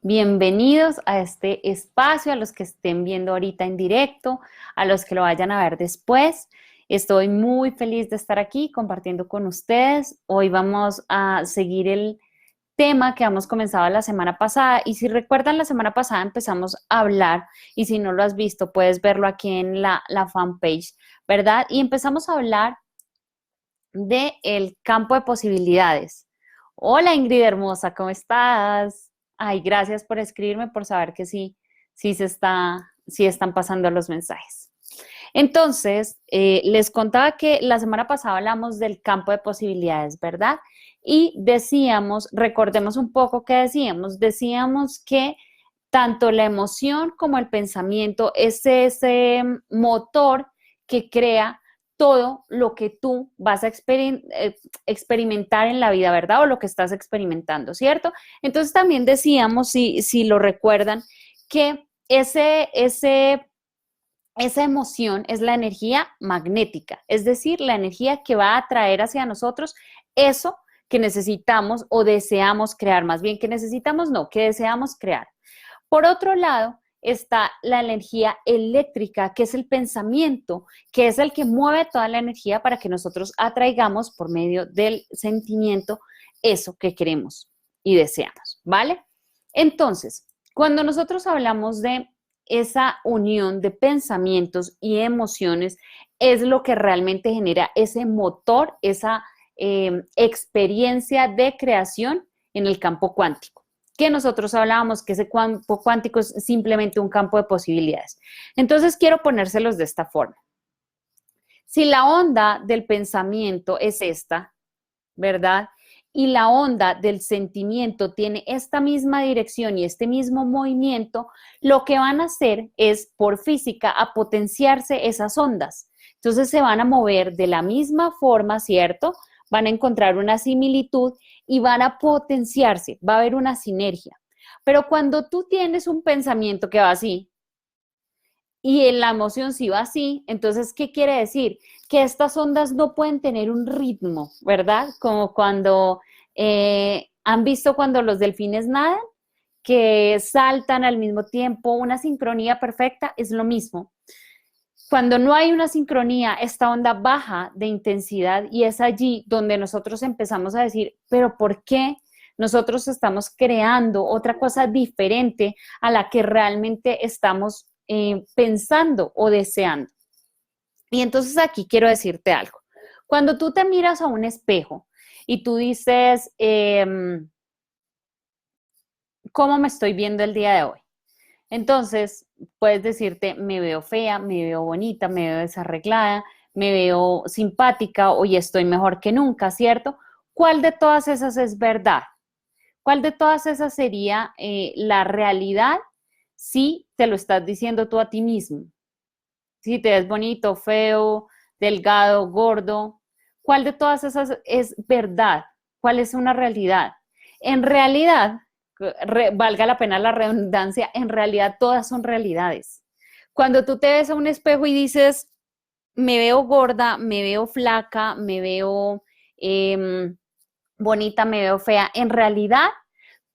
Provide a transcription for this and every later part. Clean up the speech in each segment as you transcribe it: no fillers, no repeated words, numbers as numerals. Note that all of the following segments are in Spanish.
Bienvenidos a este espacio, a los que estén viendo ahorita en directo, a los que lo vayan a ver después. Estoy muy feliz de estar aquí compartiendo con ustedes. Hoy vamos a seguir el tema que hemos comenzado la semana pasada. Y si recuerdan, la semana pasada empezamos a hablar, y si no lo has visto, puedes verlo aquí en la fanpage, ¿verdad? Y empezamos a hablar del campo de posibilidades. Hola Ingrid hermosa, ¿cómo estás? Ay, gracias por escribirme, por saber que sí están pasando los mensajes. Entonces, les contaba que la semana pasada hablamos del campo de posibilidades, ¿verdad? Y decíamos, recordemos un poco qué decíamos que tanto la emoción como el pensamiento es ese motor que crea todo lo que tú vas a experimentar en la vida, ¿verdad? O lo que estás experimentando, ¿cierto? Entonces también decíamos, si lo recuerdan, que esa emoción es la energía magnética, es decir, la energía que va a atraer hacia nosotros eso que necesitamos o deseamos crear, más bien que necesitamos, no, que deseamos crear. Por otro lado, está la energía eléctrica, que es el pensamiento, que es el que mueve toda la energía para que nosotros atraigamos por medio del sentimiento eso que queremos y deseamos, ¿vale? Entonces, cuando nosotros hablamos de esa unión de pensamientos y emociones, es lo que realmente genera ese motor, esa experiencia de creación en el campo cuántico, que nosotros hablábamos que ese campo cuántico es simplemente un campo de posibilidades. Entonces quiero ponérselos de esta forma. Si la onda del pensamiento es esta, ¿verdad? Y la onda del sentimiento tiene esta misma dirección y este mismo movimiento, lo que van a hacer es, por física, a potenciarse esas ondas. Entonces se van a mover de la misma forma, ¿cierto? Van a encontrar una similitud y van a potenciarse, va a haber una sinergia. Pero cuando tú tienes un pensamiento que va así y en la emoción sí va así, entonces, ¿qué quiere decir? Que estas ondas no pueden tener un ritmo, ¿verdad? Como cuando han visto cuando los delfines nadan, que saltan al mismo tiempo, una sincronía perfecta, es lo mismo. Cuando no hay una sincronía, esta onda baja de intensidad y es allí donde nosotros empezamos a decir, pero ¿por qué nosotros estamos creando otra cosa diferente a la que realmente estamos pensando o deseando? Y entonces aquí quiero decirte algo. Cuando tú te miras a un espejo y tú dices, ¿cómo me estoy viendo el día de hoy? Entonces, puedes decirte, me veo fea, me veo bonita, me veo desarreglada, me veo simpática, hoy estoy mejor que nunca, ¿cierto? ¿Cuál de todas esas es verdad? ¿Cuál de todas esas sería la realidad si te lo estás diciendo tú a ti mismo? Si te ves bonito, feo, delgado, gordo, ¿cuál de todas esas es verdad? ¿Cuál es una realidad? En realidad, valga la pena la redundancia, en realidad todas son realidades. Cuando tú te ves a un espejo y dices, me veo gorda, me veo flaca, me veo bonita, me veo fea, en realidad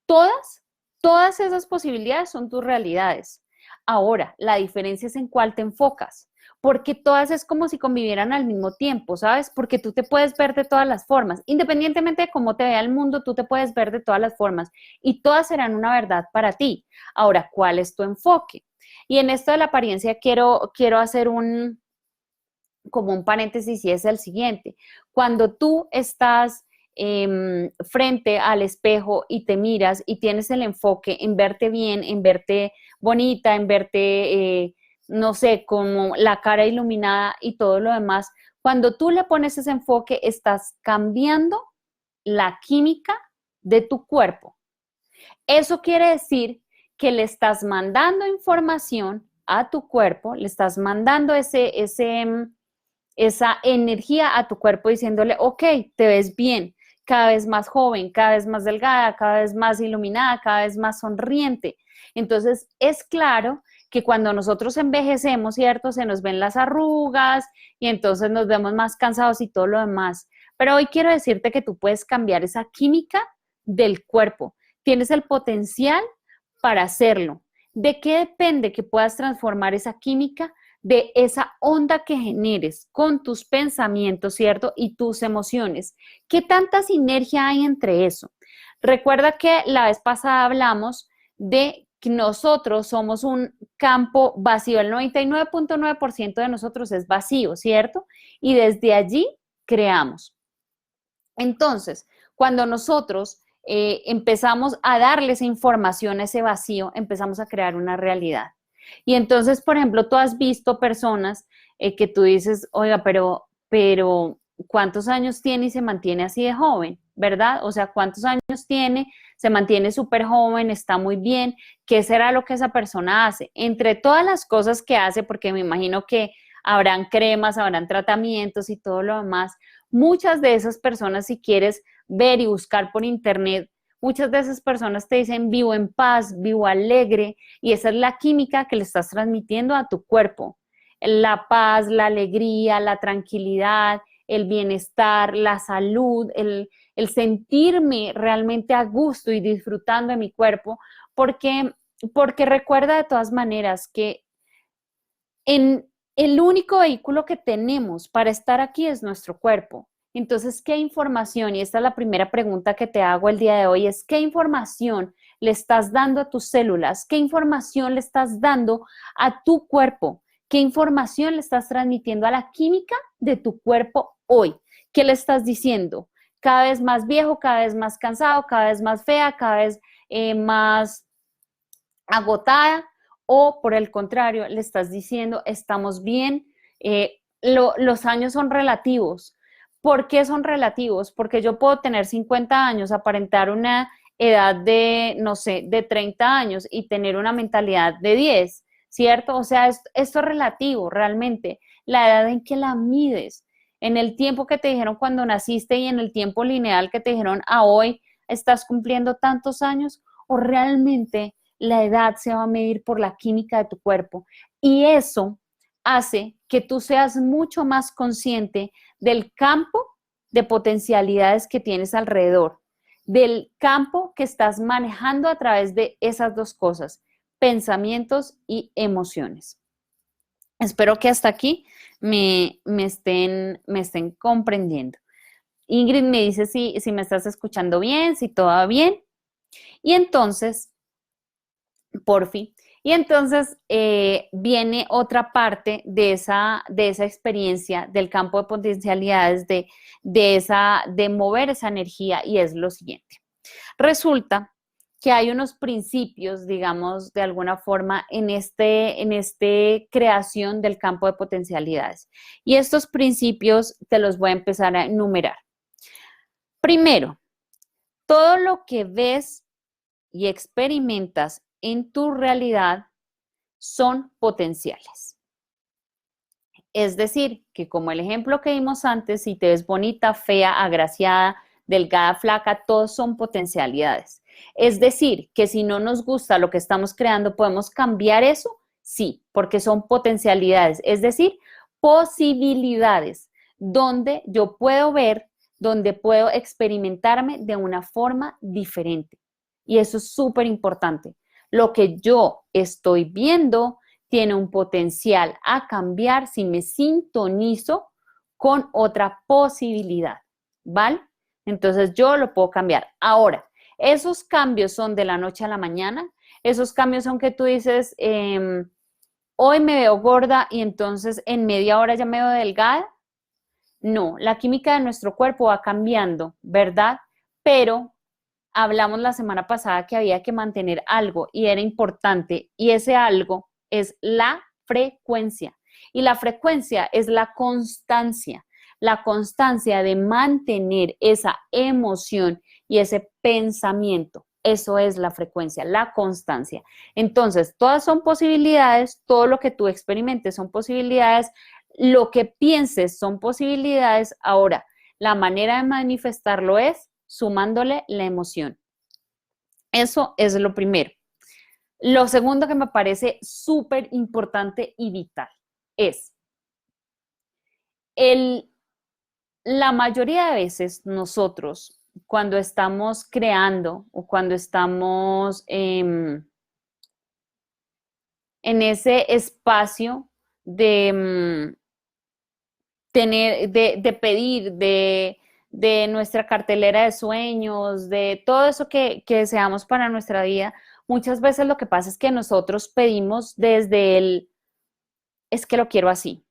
todas, todas esas posibilidades son tus realidades. Ahora, la diferencia es en cuál te enfocas, porque todas es como si convivieran al mismo tiempo, ¿sabes? Porque tú te puedes ver de todas las formas, independientemente de cómo te vea el mundo, tú te puedes ver de todas las formas y todas serán una verdad para ti. Ahora, ¿cuál es tu enfoque? Y en esto de la apariencia quiero hacer como un paréntesis y es el siguiente. Cuando tú estás frente al espejo y te miras y tienes el enfoque en verte bien, en verte bonita, en verte, no sé, como la cara iluminada y todo lo demás, cuando tú le pones ese enfoque, estás cambiando la química de tu cuerpo. Eso quiere decir que le estás mandando información a tu cuerpo, le estás mandando esa energía a tu cuerpo diciéndole, ok, te ves bien, cada vez más joven, cada vez más delgada, cada vez más iluminada, cada vez más sonriente. Entonces, es claro que cuando nosotros envejecemos, ¿cierto? Se nos ven las arrugas y entonces nos vemos más cansados y todo lo demás. Pero hoy quiero decirte que tú puedes cambiar esa química del cuerpo. Tienes el potencial para hacerlo. ¿De qué depende que puedas transformar esa química? De esa onda que generes con tus pensamientos, ¿cierto? Y tus emociones. ¿Qué tanta sinergia hay entre eso? Recuerda que la vez pasada hablamos de que nosotros somos un campo vacío, el 99.9% de nosotros es vacío, ¿cierto? Y desde allí creamos. Entonces, cuando nosotros empezamos a darle esa información a ese vacío, empezamos a crear una realidad. Y entonces, por ejemplo, tú has visto personas que tú dices, oiga, pero ¿cuántos años tiene y se mantiene así de joven? ¿Verdad? O sea, ¿cuántos años tiene? Se mantiene súper joven, está muy bien. ¿Qué será lo que esa persona hace? Entre todas las cosas que hace, porque me imagino que habrán cremas, habrán tratamientos y todo lo demás, muchas de esas personas, si quieres ver y buscar por internet, muchas de esas personas te dicen vivo en paz, vivo alegre, y esa es la química que le estás transmitiendo a tu cuerpo. La paz, la alegría, la tranquilidad, el bienestar, la salud, el sentirme realmente a gusto y disfrutando de mi cuerpo, porque recuerda de todas maneras que en el único vehículo que tenemos para estar aquí es nuestro cuerpo. Entonces, ¿qué información? Y esta es la primera pregunta que te hago el día de hoy, es ¿qué información le estás dando a tus células? ¿Qué información le estás dando a tu cuerpo? ¿Qué información le estás transmitiendo a la química de tu cuerpo hoy? ¿Qué le estás diciendo? Cada vez más viejo, cada vez más cansado, cada vez más fea, cada vez más agotada, o por el contrario, le estás diciendo, estamos bien, los años son relativos. ¿Por qué son relativos? Porque yo puedo tener 50 años, aparentar una edad de, no sé, de 30 años y tener una mentalidad de 10, ¿cierto? O sea, esto es relativo realmente. La edad en que la mides, en el tiempo que te dijeron cuando naciste y en el tiempo lineal que te dijeron a hoy, estás cumpliendo tantos años, o realmente la edad se va a medir por la química de tu cuerpo. Y eso hace que tú seas mucho más consciente del campo de potencialidades que tienes alrededor, del campo que estás manejando a través de esas dos cosas, pensamientos y emociones. Espero que hasta aquí me estén comprendiendo. Ingrid me dice si me estás escuchando bien, si todo va bien. Y entonces, porfi. Y entonces viene otra parte de esa experiencia del campo de potencialidades, de mover esa energía, y es lo siguiente. Resulta que hay unos principios, digamos, de alguna forma, en este creación del campo de potencialidades. Y estos principios te los voy a empezar a enumerar. Primero, todo lo que ves y experimentas en tu realidad son potenciales. Es decir, que como el ejemplo que dimos antes, si te ves bonita, fea, agraciada, delgada, flaca, todos son potencialidades. Es decir, que si no nos gusta lo que estamos creando, ¿podemos cambiar eso? Sí, porque son potencialidades, es decir, posibilidades donde yo puedo ver, donde puedo experimentarme de una forma diferente. Y eso es súper importante. Lo que yo estoy viendo tiene un potencial a cambiar si me sintonizo con otra posibilidad, ¿vale? Entonces yo lo puedo cambiar. Ahora, esos cambios son de la noche a la mañana, esos cambios son que tú dices, hoy me veo gorda y entonces en media hora ya me veo delgada. No, la química de nuestro cuerpo va cambiando, ¿verdad? Pero hablamos la semana pasada que había que mantener algo y era importante, y ese algo es la frecuencia. Y la frecuencia es la constancia de mantener esa emoción y ese pensamiento. Eso es la frecuencia, la constancia. Entonces, todas son posibilidades, todo lo que tú experimentes son posibilidades, lo que pienses son posibilidades. Ahora, la manera de manifestarlo es sumándole la emoción. Eso es lo primero. Lo segundo que me parece súper importante y vital es la mayoría de veces nosotros, cuando estamos creando o cuando estamos en ese espacio de de pedir, de nuestra cartelera de sueños, de todo eso que deseamos para nuestra vida, muchas veces lo que pasa es que nosotros pedimos desde el, es que lo quiero así,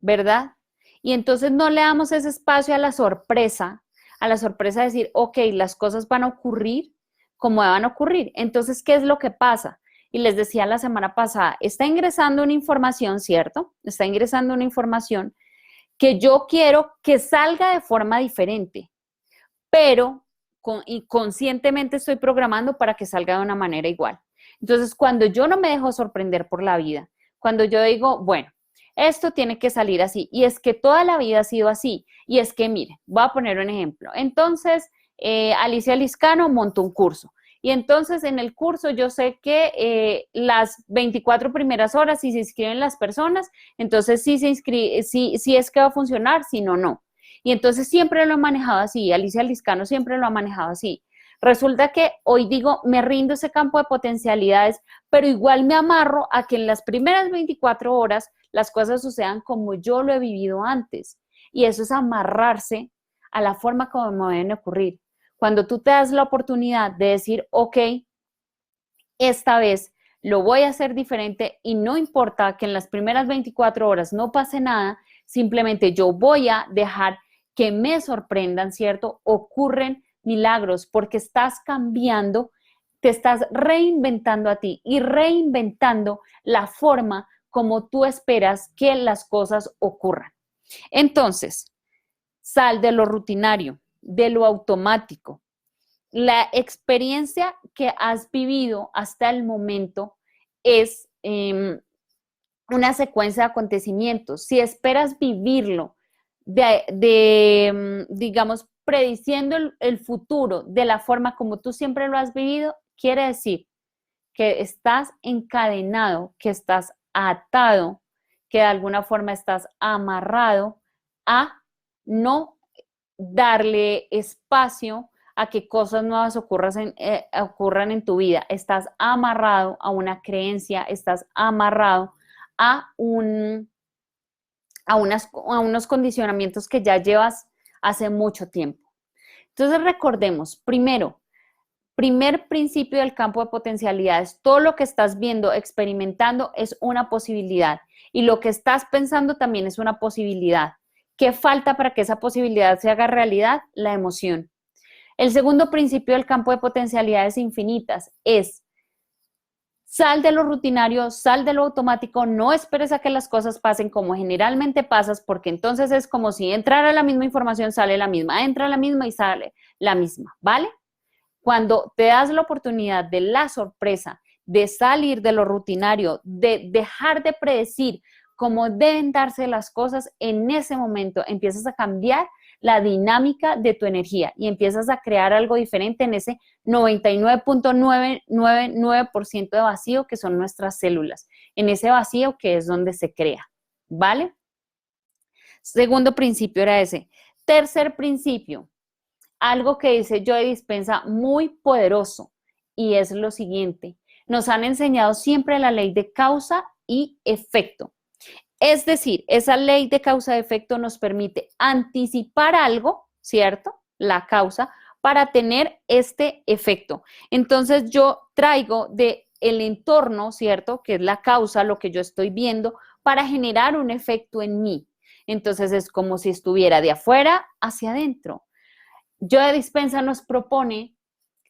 ¿verdad? Y entonces no le damos ese espacio a la sorpresa de decir, ok, las cosas van a ocurrir como van a ocurrir. Entonces, ¿qué es lo que pasa? Y les decía la semana pasada, está ingresando una información, ¿cierto? Está ingresando una información que yo quiero que salga de forma diferente, pero y conscientemente estoy programando para que salga de una manera igual. Entonces, cuando yo no me dejo sorprender por la vida, cuando yo digo, bueno, esto tiene que salir así, y es que toda la vida ha sido así, y es que, mire, voy a poner un ejemplo. Entonces, Alicia Liscano montó un curso, y entonces en el curso yo sé que las 24 primeras horas, si se inscriben las personas, entonces sí es que va a funcionar, si no, no. Y entonces siempre lo he manejado así, Alicia Liscano siempre lo ha manejado así. Resulta que hoy digo, me rindo ese campo de potencialidades, pero igual me amarro a que en las primeras 24 horas las cosas sucedan como yo lo he vivido antes. Y eso es amarrarse a la forma como me deben ocurrir. Cuando tú te das la oportunidad de decir, ok, esta vez lo voy a hacer diferente y no importa que en las primeras 24 horas no pase nada, simplemente yo voy a dejar que me sorprendan, ¿cierto? Ocurren milagros porque estás cambiando, te estás reinventando a ti y reinventando la forma como tú esperas que las cosas ocurran. Entonces, sal de lo rutinario, de lo automático. La experiencia que has vivido hasta el momento es una secuencia de acontecimientos. Si esperas vivirlo digamos, prediciendo el futuro de la forma como tú siempre lo has vivido, quiere decir que estás encadenado, que estás atado, que de alguna forma estás amarrado a no darle espacio a que cosas nuevas ocurran en tu vida. Estás amarrado a una creencia, estás amarrado a unos condicionamientos que ya llevas hace mucho tiempo. Entonces recordemos, primer principio del campo de potencialidades, todo lo que estás viendo, experimentando es una posibilidad y lo que estás pensando también es una posibilidad. ¿Qué falta para que esa posibilidad se haga realidad? La emoción. El segundo principio del campo de potencialidades infinitas es sal de lo rutinario, sal de lo automático, no esperes a que las cosas pasen como generalmente pasas, porque entonces es como si entrara la misma información, sale la misma, entra la misma y sale la misma, ¿vale? Cuando te das la oportunidad de la sorpresa, de salir de lo rutinario, de dejar de predecir cómo deben darse las cosas, en ese momento empiezas a cambiar la dinámica de tu energía y empiezas a crear algo diferente en ese 99.999% de vacío que son nuestras células, en ese vacío que es donde se crea, ¿vale? Segundo principio era ese. Tercer principio, algo que dice Joe Dispenza muy poderoso y es lo siguiente, nos han enseñado siempre la ley de causa y efecto. Es decir, esa ley de causa-efecto nos permite anticipar algo, ¿cierto? La causa, para tener este efecto. Entonces yo traigo del entorno, ¿cierto? Que es la causa, lo que yo estoy viendo, para generar un efecto en mí. Entonces es como si estuviera de afuera hacia adentro. Joe Dispenza nos propone,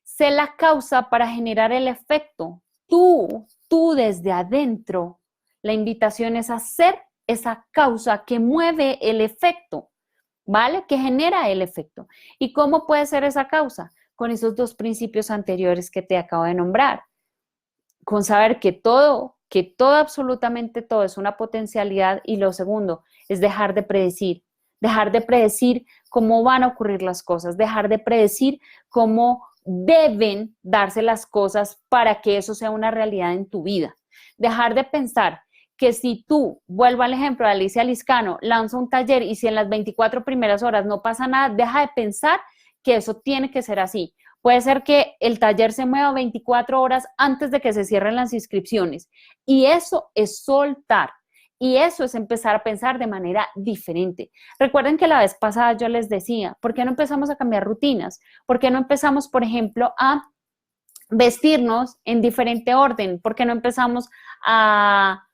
sé la causa para generar el efecto. Tú desde adentro. La invitación es a ser esa causa que mueve el efecto, ¿vale? Que genera el efecto. ¿Y cómo puede ser esa causa? Con esos dos principios anteriores que te acabo de nombrar. Con saber que todo, absolutamente todo es una potencialidad. Y lo segundo es dejar de predecir cómo van a ocurrir las cosas, dejar de predecir cómo deben darse las cosas para que eso sea una realidad en tu vida. Dejar de pensar que si tú, vuelvo al ejemplo de Alicia Liscano, lanza un taller y si en las 24 primeras horas no pasa nada, deja de pensar que eso tiene que ser así, Puede ser que el taller se mueva 24 horas antes de que se cierren las inscripciones. Y eso es soltar. Y eso es empezar a pensar de manera diferente. Recuerden que la vez pasada yo les decía, ¿por qué no empezamos a cambiar rutinas? ¿Por qué no empezamos, por ejemplo, a vestirnos en diferente orden? ¿Por qué no empezamos a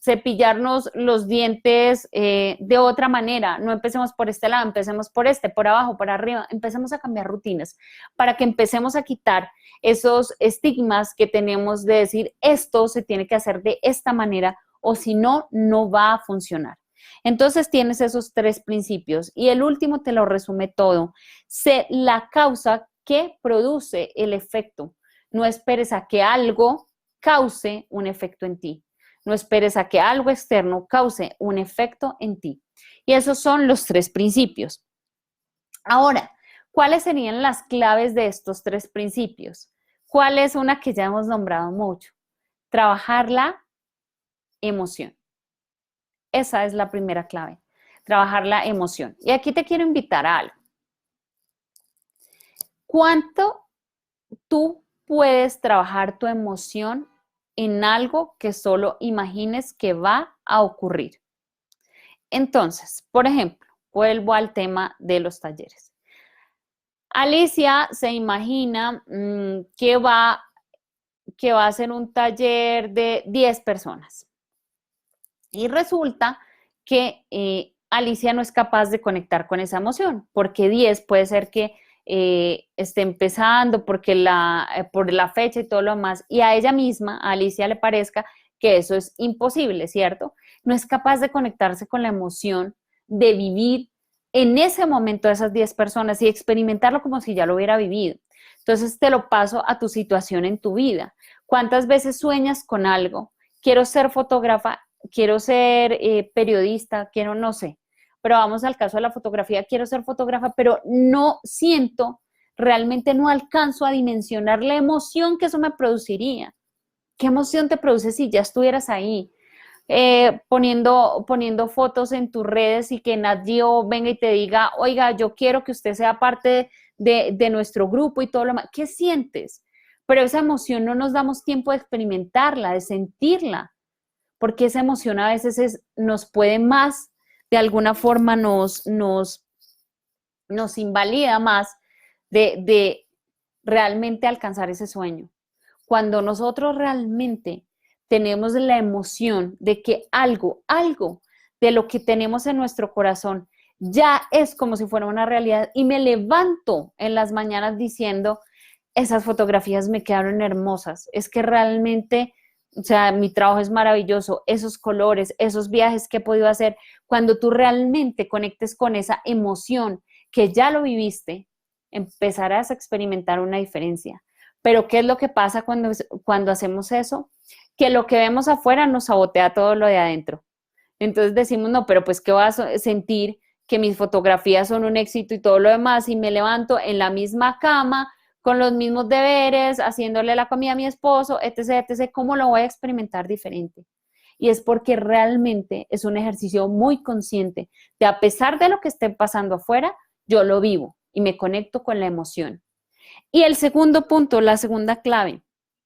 cepillarnos los dientes de otra manera? No empecemos por este lado, empecemos por este, por abajo, por arriba. Empecemos a cambiar rutinas para que empecemos a quitar esos estigmas que tenemos de decir esto se tiene que hacer de esta manera o si no, no va a funcionar. Entonces tienes esos 3 principios y el último te lo resume todo. Sé la causa que produce el efecto. No esperes a que algo cause un efecto en ti. No esperes a que algo externo cause un efecto en ti. Y esos son los 3 principios. Ahora, ¿cuáles serían las claves de estos 3 principios? ¿Cuál es una que ya hemos nombrado mucho? Trabajar la emoción. Esa es la primera clave. Trabajar la emoción. Y aquí te quiero invitar a algo. ¿Cuánto tú puedes trabajar tu emoción en algo que solo imagines que va a ocurrir? Entonces, por ejemplo, vuelvo al tema de los talleres. Alicia se imagina que va a hacer un taller de 10 personas. Y resulta que Alicia no es capaz de conectar con esa emoción, porque 10 puede ser que esté empezando, porque por la fecha y todo lo demás, y a ella misma, a Alicia, le parezca que eso es imposible, ¿cierto? No es capaz de conectarse con la emoción de vivir en ese momento a esas 10 personas y experimentarlo como si ya lo hubiera vivido. Entonces te lo paso a tu situación en tu vida. ¿Cuántas veces sueñas con algo? Quiero ser fotógrafa, quiero ser periodista, quiero no sé, pero vamos al caso de la fotografía, quiero ser fotógrafa, pero no siento, realmente no alcanzo a dimensionar la emoción que eso me produciría. ¿Qué emoción te produce si ya estuvieras ahí? Poniendo fotos en tus redes y que Nat Geo venga y te diga, oiga, yo quiero que usted sea parte de nuestro grupo y todo lo demás. ¿Qué sientes? Pero esa emoción no nos damos tiempo de experimentarla, de sentirla, porque esa emoción a veces nos puede más, de alguna forma nos invalida más de realmente alcanzar ese sueño. Cuando nosotros realmente tenemos la emoción de que algo de lo que tenemos en nuestro corazón ya es como si fuera una realidad y me levanto en las mañanas diciendo, esas fotografías me quedaron hermosas, es que realmente, o sea, mi trabajo es maravilloso, esos colores, esos viajes que he podido hacer, cuando tú realmente conectes con esa emoción que ya lo viviste, empezarás a experimentar una diferencia. Pero ¿qué es lo que pasa cuando hacemos eso? Que lo que vemos afuera nos sabotea todo lo de adentro. Entonces decimos, no, pero pues ¿qué voy a sentir? Que mis fotografías son un éxito y todo lo demás, y me levanto en la misma cama, con los mismos deberes, haciéndole la comida a mi esposo, etc., etc., ¿cómo lo voy a experimentar diferente? Y es porque realmente es un ejercicio muy consciente de, a pesar de lo que esté pasando afuera, yo lo vivo y me conecto con la emoción. Y el segundo punto, la segunda clave,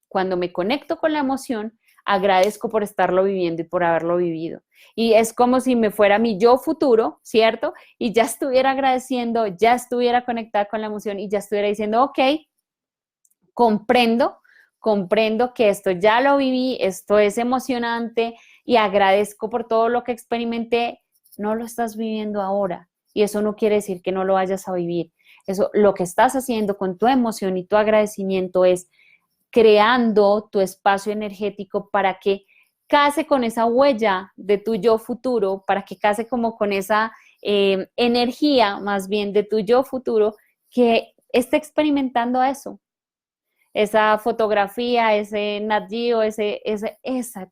cuando me conecto con la emoción, agradezco por estarlo viviendo y por haberlo vivido. Y es como si me fuera mi yo futuro, ¿cierto? Y ya estuviera agradeciendo, ya estuviera conectada con la emoción y ya estuviera diciendo, ok, comprendo, comprendo que esto ya lo viví, esto es emocionante y agradezco por todo lo que experimenté. No lo estás viviendo ahora y eso no quiere decir que no lo vayas a vivir. Eso, lo que estás haciendo con tu emoción y tu agradecimiento es creando tu espacio energético para que case con esa huella de tu yo futuro, para que case como con esa energía más bien de tu yo futuro que esté experimentando eso, esa fotografía, ese Nat Geo, ese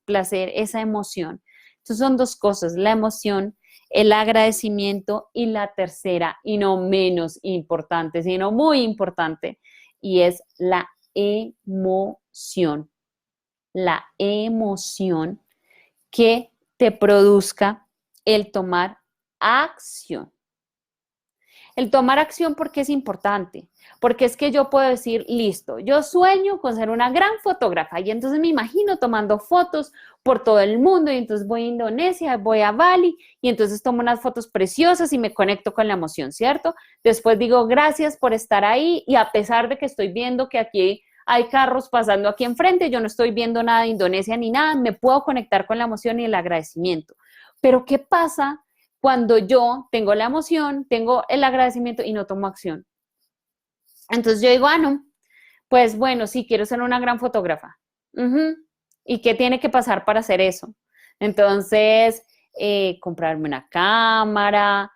placer, esa emoción. Entonces son 2 cosas, la emoción, el agradecimiento y la tercera, y no menos importante, sino muy importante, y es la emoción. La emoción que te produzca el tomar acción. El tomar acción, ¿por qué es importante? Porque es que yo puedo decir, listo, yo sueño con ser una gran fotógrafa y entonces me imagino tomando fotos por todo el mundo y entonces voy a Indonesia, voy a Bali y entonces tomo unas fotos preciosas y me conecto con la emoción, ¿cierto? Después digo, gracias por estar ahí y a pesar de que estoy viendo que aquí hay carros pasando aquí enfrente, yo no estoy viendo nada de Indonesia ni nada, me puedo conectar con la emoción y el agradecimiento. Pero ¿qué pasa cuando yo tengo la emoción, tengo el agradecimiento y no tomo acción? Entonces yo digo, no, pues bueno, sí, quiero ser una gran fotógrafa. Ujú. ¿Y qué tiene que pasar para hacer eso? Entonces, comprarme una cámara,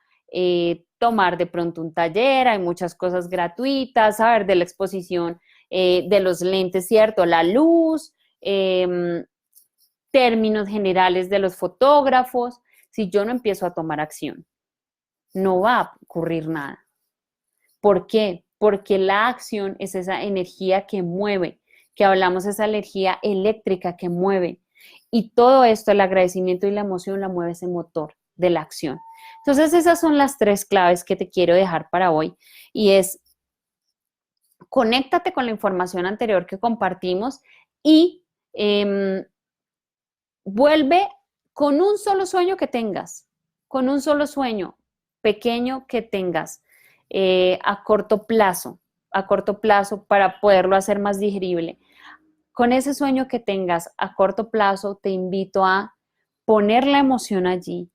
tomar de pronto un taller, hay muchas cosas gratuitas, saber de la exposición de los lentes, ¿cierto? La luz, términos generales de los fotógrafos. Si yo no empiezo a tomar acción, no va a ocurrir nada. ¿Por qué? Porque la acción es esa energía que mueve, que hablamos, esa energía eléctrica que mueve. Y todo esto, el agradecimiento y la emoción, la mueve ese motor de la acción. Entonces, esas son las 3 claves que te quiero dejar para hoy. Y es, conéctate con la información anterior que compartimos y vuelve con un solo sueño que tengas, con un solo sueño pequeño que tengas a corto plazo para poderlo hacer más digerible. Con ese sueño que tengas a corto plazo, te invito a poner la emoción allí,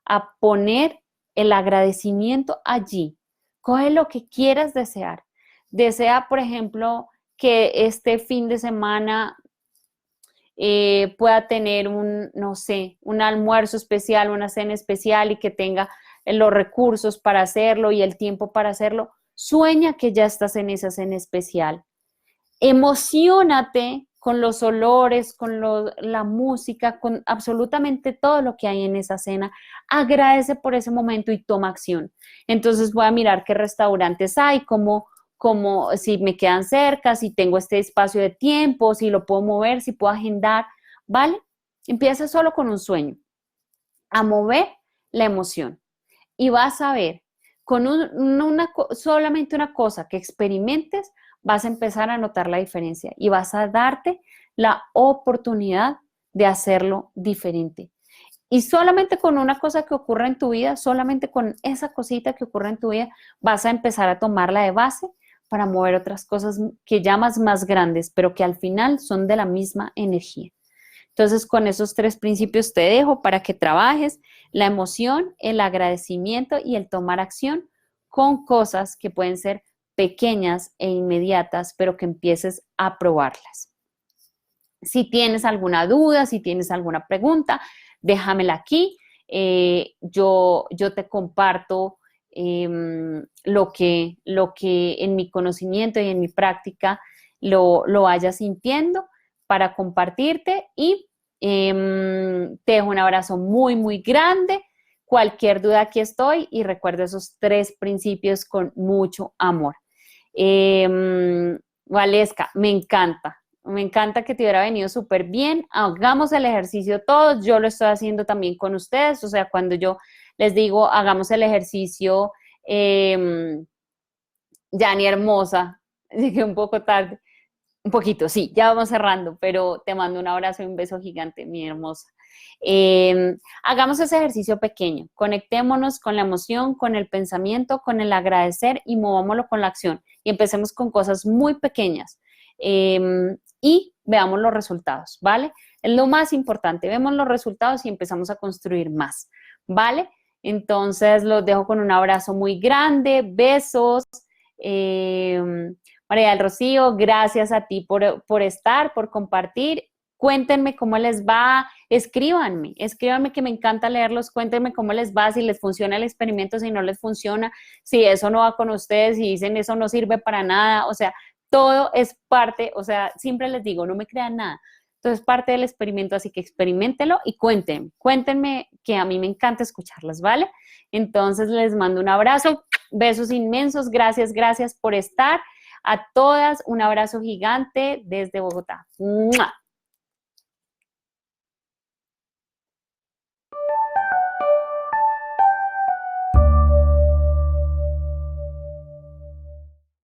a poner el agradecimiento allí. Coge lo que quieras desear. Desea, por ejemplo, que este fin de semana pueda tener no sé, un almuerzo especial, una cena especial y que tenga los recursos para hacerlo y el tiempo para hacerlo. Sueña que ya estás en esa cena especial. Emociónate con los olores, con la música, con absolutamente todo lo que hay en esa cena. Agradece por ese momento y toma acción. Entonces voy a mirar qué restaurantes hay, como si me quedan cerca, si tengo este espacio de tiempo, si lo puedo mover, si puedo agendar, ¿vale? Empieza solo con un sueño, a mover la emoción y vas a ver, con solamente una cosa que experimentes, vas a empezar a notar la diferencia y vas a darte la oportunidad de hacerlo diferente. Y solamente con una cosa que ocurra en tu vida, solamente con esa cosita que ocurra en tu vida, vas a empezar a tomarla de base para mover otras cosas que llamas más grandes, pero que al final son de la misma energía. Entonces, con esos 3 principios te dejo para que trabajes la emoción, el agradecimiento y el tomar acción con cosas que pueden ser pequeñas e inmediatas, pero que empieces a probarlas. Si tienes alguna duda, si tienes alguna pregunta, déjamela aquí. Yo te comparto lo que en mi conocimiento y en mi práctica lo vaya sintiendo para compartirte y te dejo un abrazo muy, muy grande. Cualquier duda aquí estoy y recuerda esos 3 principios con mucho amor. Valesca, me encanta que te hubiera venido súper bien. Hagamos el ejercicio todos, yo lo estoy haciendo también con ustedes, o sea, cuando yo les digo, hagamos el ejercicio, Yani hermosa, llegué un poco tarde, un poquito, sí, ya vamos cerrando, pero te mando un abrazo y un beso gigante, mi hermosa. Hagamos ese ejercicio pequeño, conectémonos con la emoción, con el pensamiento, con el agradecer y movámoslo con la acción. Y empecemos con cosas muy pequeñas y veamos los resultados, ¿vale? Es lo más importante, vemos los resultados y empezamos a construir más, ¿vale? Entonces los dejo con un abrazo muy grande, besos. María del Rocío, gracias a ti por estar, por compartir. Cuéntenme cómo les va, escríbanme que me encanta leerlos, cuéntenme cómo les va, si les funciona el experimento, si no les funciona, si eso no va con ustedes, si dicen eso no sirve para nada, o sea, todo es parte, o sea, siempre les digo, no me crean nada, todo es parte del experimento, así que experiméntelo y cuéntenme que a mí me encanta escucharlas, ¿vale? Entonces les mando un abrazo, besos inmensos, gracias por estar. A todas, un abrazo gigante desde Bogotá. ¡Mua!